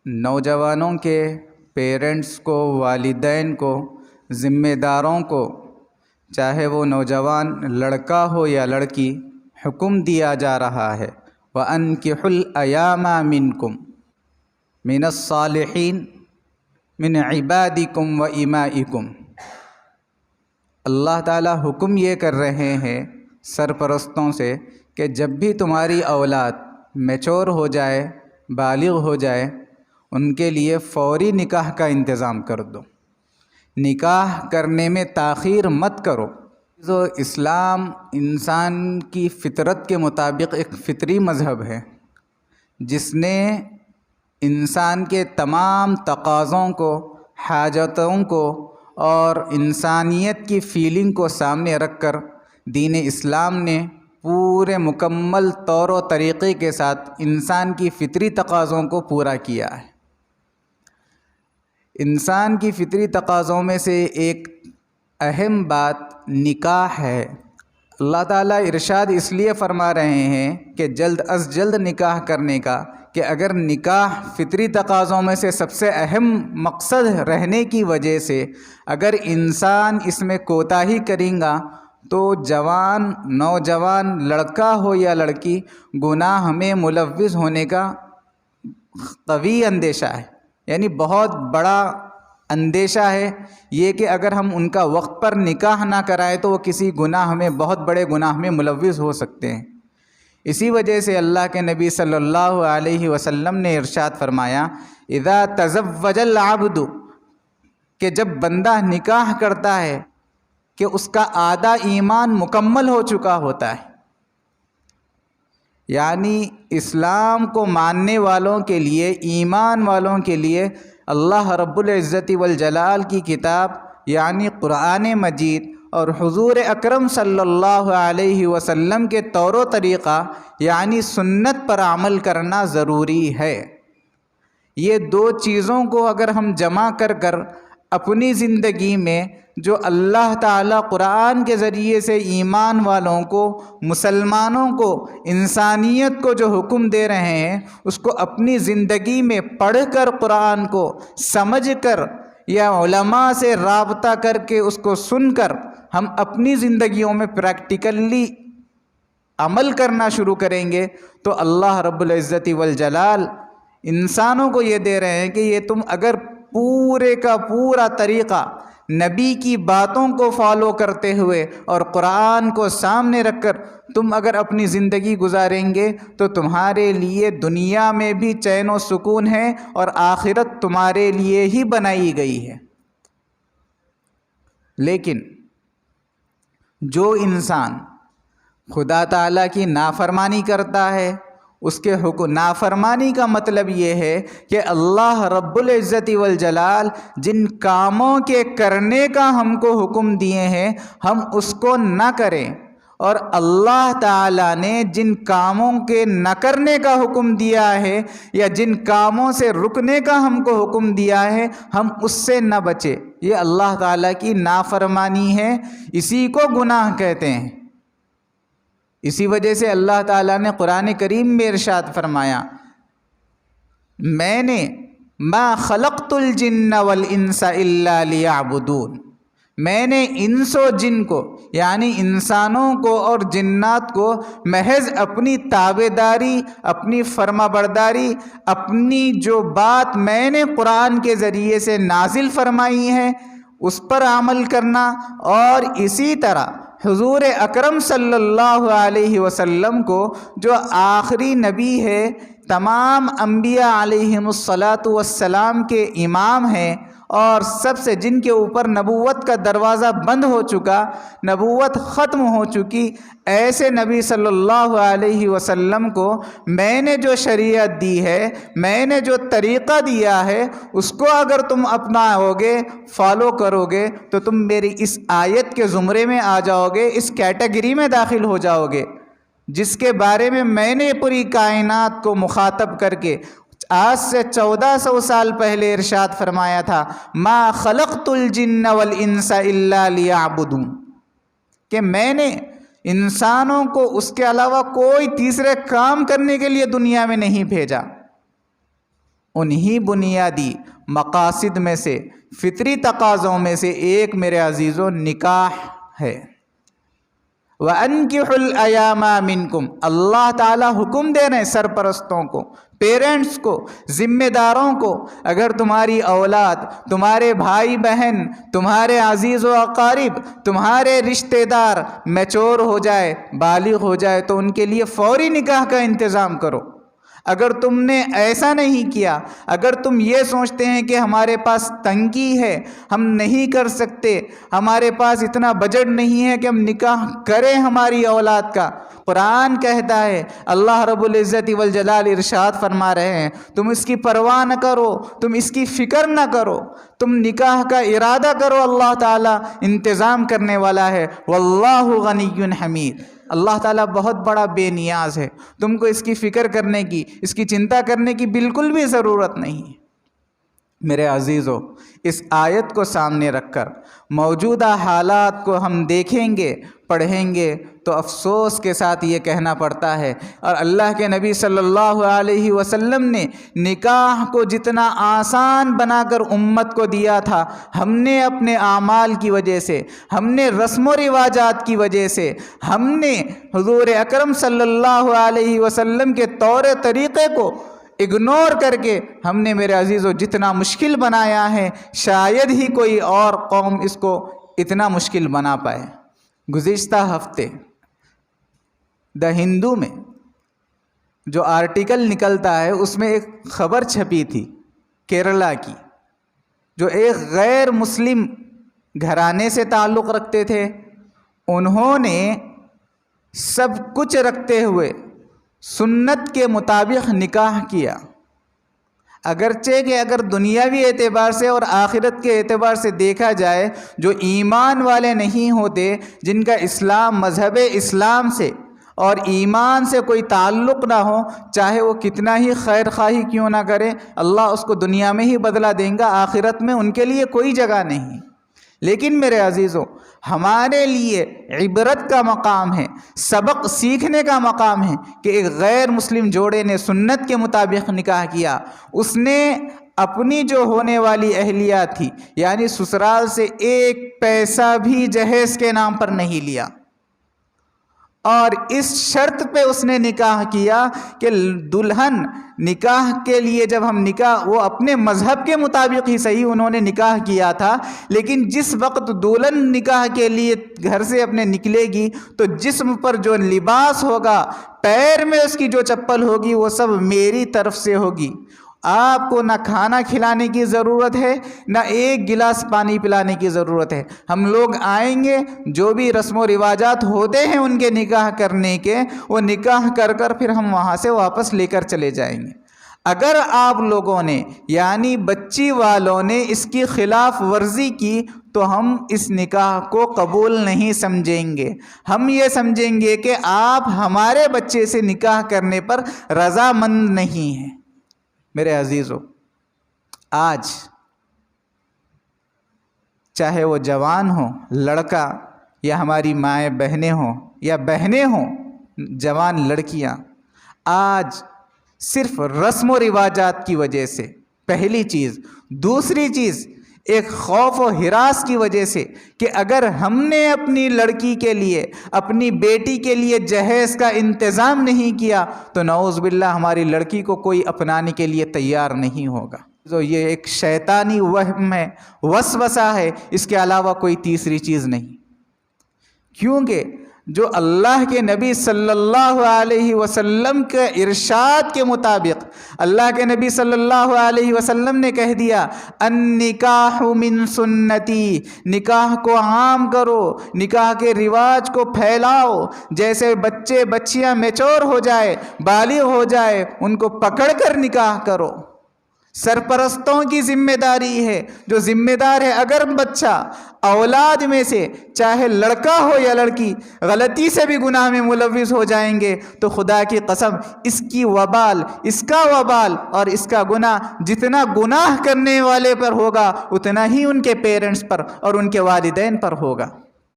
نوجوانوں کے پیرنٹس کو، والدین کو، ذمہ داروں کو، چاہے وہ نوجوان لڑکا ہو یا لڑکی، حکم دیا جا رہا ہے وَأَنكِحُوا الْأَيَامَ مِنكُم مِّنَ الصَّالِحِينَ مِنْ عِبَادِكُمْ وَإِمَائِكُمْ۔ اللہ تعالیٰ حکم یہ کر رہے ہیں سرپرستوں سے کہ جب بھی تمہاری اولاد میچور ہو جائے، بالغ ہو جائے، ان کے لیے فوری نکاح کا انتظام کر دو، نکاح کرنے میں تاخیر مت کرو۔ جو اسلام انسان کی فطرت کے مطابق ایک فطری مذہب ہے جس نے انسان کے تمام تقاضوں کو، حاجتوں کو اور انسانیت کی فیلنگ کو سامنے رکھ کر دین اسلام نے پورے مکمل طور و طریقے کے ساتھ انسان کی فطری تقاضوں کو پورا کیا ہے۔ انسان کی فطری تقاضوں میں سے ایک اہم بات نکاح ہے۔ اللہ تعالیٰ ارشاد اس لیے فرما رہے ہیں کہ جلد از جلد نکاح کرنے کا، کہ اگر نکاح فطری تقاضوں میں سے سب سے اہم مقصد رہنے کی وجہ سے اگر انسان اس میں کوتاہی کرے گا تو جوان، نوجوان لڑکا ہو یا لڑکی، گناہ میں ملوث ہونے کا قوی اندیشہ ہے، یعنی بہت بڑا اندیشہ ہے یہ کہ اگر ہم ان کا وقت پر نکاح نہ کرائیں تو وہ کسی گناہ میں، بہت بڑے گناہ میں ملوث ہو سکتے ہیں۔ اسی وجہ سے اللہ کے نبی صلی اللہ علیہ وسلم نے ارشاد فرمایا اذا تزوج العبد، کہ جب بندہ نکاح کرتا ہے کہ اس کا آدھا ایمان مکمل ہو چکا ہوتا ہے، یعنی اسلام کو ماننے والوں کے لیے، ایمان والوں کے لیے اللہ رب العزت والجلال کی کتاب یعنی قرآن مجید اور حضور اکرم صلی اللہ علیہ وسلم کے طور و طریقہ یعنی سنت پر عمل کرنا ضروری ہے۔ یہ دو چیزوں کو اگر ہم جمع کر کر اپنی زندگی میں جو اللہ تعالیٰ قرآن کے ذریعے سے ایمان والوں کو، مسلمانوں کو، انسانیت کو جو حکم دے رہے ہیں اس کو اپنی زندگی میں پڑھ کر، قرآن کو سمجھ کر یا علماء سے رابطہ کر کے اس کو سن کر ہم اپنی زندگیوں میں پریکٹیکلی عمل کرنا شروع کریں گے تو اللہ رب العزت والجلال انسانوں کو یہ دے رہے ہیں کہ یہ تم اگر پورے کا پورا طریقہ نبی کی باتوں کو فالو کرتے ہوئے اور قرآن کو سامنے رکھ کر تم اگر اپنی زندگی گزاریں گے تو تمہارے لیے دنیا میں بھی چین و سکون ہے اور آخرت تمہارے لیے ہی بنائی گئی ہے۔ لیکن جو انسان خدا تعالیٰ کی نافرمانی کرتا ہے، اس کے حکم، نافرمانی کا مطلب یہ ہے کہ اللہ رب العزت والجلال جن کاموں کے کرنے کا ہم کو حکم دیے ہیں ہم اس کو نہ کریں، اور اللہ تعالیٰ نے جن کاموں کے نہ کرنے کا حکم دیا ہے یا جن کاموں سے رکنے کا ہم کو حکم دیا ہے ہم اس سے نہ بچے، یہ اللہ تعالیٰ کی نافرمانی ہے، اسی کو گناہ کہتے ہیں۔ اسی وجہ سے اللہ تعالیٰ نے قرآن کریم میں ارشاد فرمایا میں نے ما خلقت الجن والانس الا لیعبدون، میں نے انس و جن کو یعنی انسانوں کو اور جنات کو محض اپنی تابعداری، اپنی فرما برداری، اپنی جو بات میں نے قرآن کے ذریعے سے نازل فرمائی ہے اس پر عمل کرنا، اور اسی طرح حضور اکرم صلی اللہ علیہ وسلم کو جو آخری نبی ہے، تمام انبیاء علیہم الصلاۃ والسلام کے امام ہیں اور سب سے جن کے اوپر نبوت کا دروازہ بند ہو چکا، نبوت ختم ہو چکی، ایسے نبی صلی اللہ علیہ وسلم کو میں نے جو شریعت دی ہے، میں نے جو طریقہ دیا ہے اس کو اگر تم اپناؤ گے، فالو کرو گے تو تم میری اس آیت کے زمرے میں آ جاؤ گے، اس کیٹیگری میں داخل ہو جاؤ گے جس کے بارے میں نے پوری کائنات کو مخاطب کر کے آج سے 1400 سال پہلے ارشاد فرمایا تھا ما خلقت الجن والانس الا لیعبدون، کہ میں نے انسانوں کو اس کے علاوہ کوئی تیسرے کام کرنے کے لیے دنیا میں نہیں بھیجا۔ انہی بنیادی مقاصد میں سے، فطری تقاضوں میں سے ایک میرے عزیزو نکاح ہے۔ وَأَنْكِحُوا الْأَيَامَ مِنْكُمْ، اللہ تعالیٰ حکم دے رہے ہیں سرپرستوں کو، پیرنٹس کو، ذمہ داروں کو، اگر تمہاری اولاد، تمہارے بھائی بہن، تمہارے عزیز و اقارب، تمہارے رشتہ دار میچور ہو جائے، بالغ ہو جائے تو ان کے لیے فوری نکاح کا انتظام کرو۔ اگر تم نے ایسا نہیں کیا، اگر تم یہ سوچتے ہیں کہ ہمارے پاس تنگی ہے، ہم نہیں کر سکتے، ہمارے پاس اتنا بجٹ نہیں ہے کہ ہم نکاح کریں ہماری اولاد کا، قرآن کہتا ہے، اللہ رب العزت والجلال ارشاد فرما رہے ہیں، تم اس کی پرواہ نہ کرو، تم اس کی فکر نہ کرو، تم نکاح کا ارادہ کرو، اللہ تعالیٰ انتظام کرنے والا ہے، واللہ غنی حمید، اللہ تعالیٰ بہت بڑا بے نیاز ہے، تم کو اس کی فکر کرنے کی، اس کی چنتا کرنے کی بالکل بھی ضرورت نہیں۔ میرے عزیزو، اس آیت کو سامنے رکھ کر موجودہ حالات کو ہم دیکھیں گے، پڑھیں گے تو افسوس کے ساتھ یہ کہنا پڑتا ہے، اور اللہ کے نبی صلی اللہ علیہ وسلم نے نکاح کو جتنا آسان بنا کر امت کو دیا تھا، ہم نے اپنے اعمال کی وجہ سے، ہم نے رسم و رواجات کی وجہ سے، ہم نے حضور اکرم صلی اللہ علیہ وسلم کے طور طریقے کو اگنور کر کے ہم نے میرے عزیزو جتنا مشکل بنایا ہے، شاید ہی کوئی اور قوم اس کو اتنا مشکل بنا پائے۔ گزشتہ ہفتے دا ہندو میں جو آرٹیکل نکلتا ہے اس میں ایک خبر چھپی تھی کیرلا کی، جو ایک غیر مسلم گھرانے سے تعلق رکھتے تھے، انہوں نے سب کچھ رکھتے ہوئے سنت کے مطابق نکاح کیا، اگرچہ کہ اگر دنیاوی اعتبار سے اور آخرت کے اعتبار سے دیکھا جائے، جو ایمان والے نہیں ہوتے، جن کا اسلام، مذہب اسلام سے اور ایمان سے کوئی تعلق نہ ہو، چاہے وہ کتنا ہی خیر خواہی کیوں نہ کرے، اللہ اس کو دنیا میں ہی بدلہ دیں گا، آخرت میں ان کے لیے کوئی جگہ نہیں۔ لیکن میرے عزیزو، ہمارے لیے عبرت کا مقام ہے، سبق سیکھنے کا مقام ہے کہ ایک غیر مسلم جوڑے نے سنت کے مطابق نکاح کیا، اس نے اپنی جو ہونے والی اہلیہ تھی یعنی سسرال سے ایک پیسہ بھی جہیز کے نام پر نہیں لیا، اور اس شرط پہ اس نے نکاح کیا کہ دلہن نکاح کے لیے جب ہم نکاح، وہ اپنے مذہب کے مطابق ہی صحیح انہوں نے نکاح کیا تھا، لیکن جس وقت دلہن نکاح کے لیے گھر سے اپنے نکلے گی تو جسم پر جو لباس ہوگا، پیر میں اس کی جو چپل ہوگی، وہ سب میری طرف سے ہوگی۔ آپ کو نہ کھانا کھلانے کی ضرورت ہے، نہ ایک گلاس پانی پلانے کی ضرورت ہے۔ ہم لوگ آئیں گے، جو بھی رسم و رواجات ہوتے ہیں ان کے نکاح کرنے کے، وہ نکاح کر کر پھر ہم وہاں سے واپس لے کر چلے جائیں گے۔ اگر آپ لوگوں نے یعنی بچی والوں نے اس کی خلاف ورزی کی تو ہم اس نکاح کو قبول نہیں سمجھیں گے، ہم یہ سمجھیں گے کہ آپ ہمارے بچے سے نکاح کرنے پر رضامند نہیں ہیں۔ میرے عزیزو، آج چاہے وہ جوان ہوں، لڑکا، یا ہماری مائیں بہنیں ہوں یا بہنیں ہوں جوان لڑکیاں، آج صرف رسم و رواجات کی وجہ سے، پہلی چیز، دوسری چیز ایک خوف و ہراس کی وجہ سے کہ اگر ہم نے اپنی لڑکی کے لیے، اپنی بیٹی کے لیے جہیز کا انتظام نہیں کیا تو نعوذ باللہ ہماری لڑکی کو کوئی اپنانے کے لیے تیار نہیں ہوگا۔ تو یہ ایک شیطانی وہم ہے، وسوسہ ہے، اس کے علاوہ کوئی تیسری چیز نہیں، کیونکہ جو اللہ کے نبی صلی اللہ علیہ وسلم کے ارشاد کے مطابق، اللہ کے نبی صلی اللہ علیہ وسلم نے کہہ دیا، النکاح من سنتی، نکاح کو عام کرو، نکاح کے رواج کو پھیلاؤ، جیسے بچے بچیاں میچور ہو جائے، بالغ ہو جائے، ان کو پکڑ کر نکاح کرو۔ سرپرستوں کی ذمہ داری ہے، جو ذمہ دار ہے، اگر بچہ اولاد میں سے چاہے لڑکا ہو یا لڑکی غلطی سے بھی گناہ میں ملوث ہو جائیں گے تو خدا کی قسم اس کی وبال، اس کا وبال اور اس کا گناہ جتنا گناہ کرنے والے پر ہوگا اتنا ہی ان کے پیرنٹس پر اور ان کے والدین پر ہوگا۔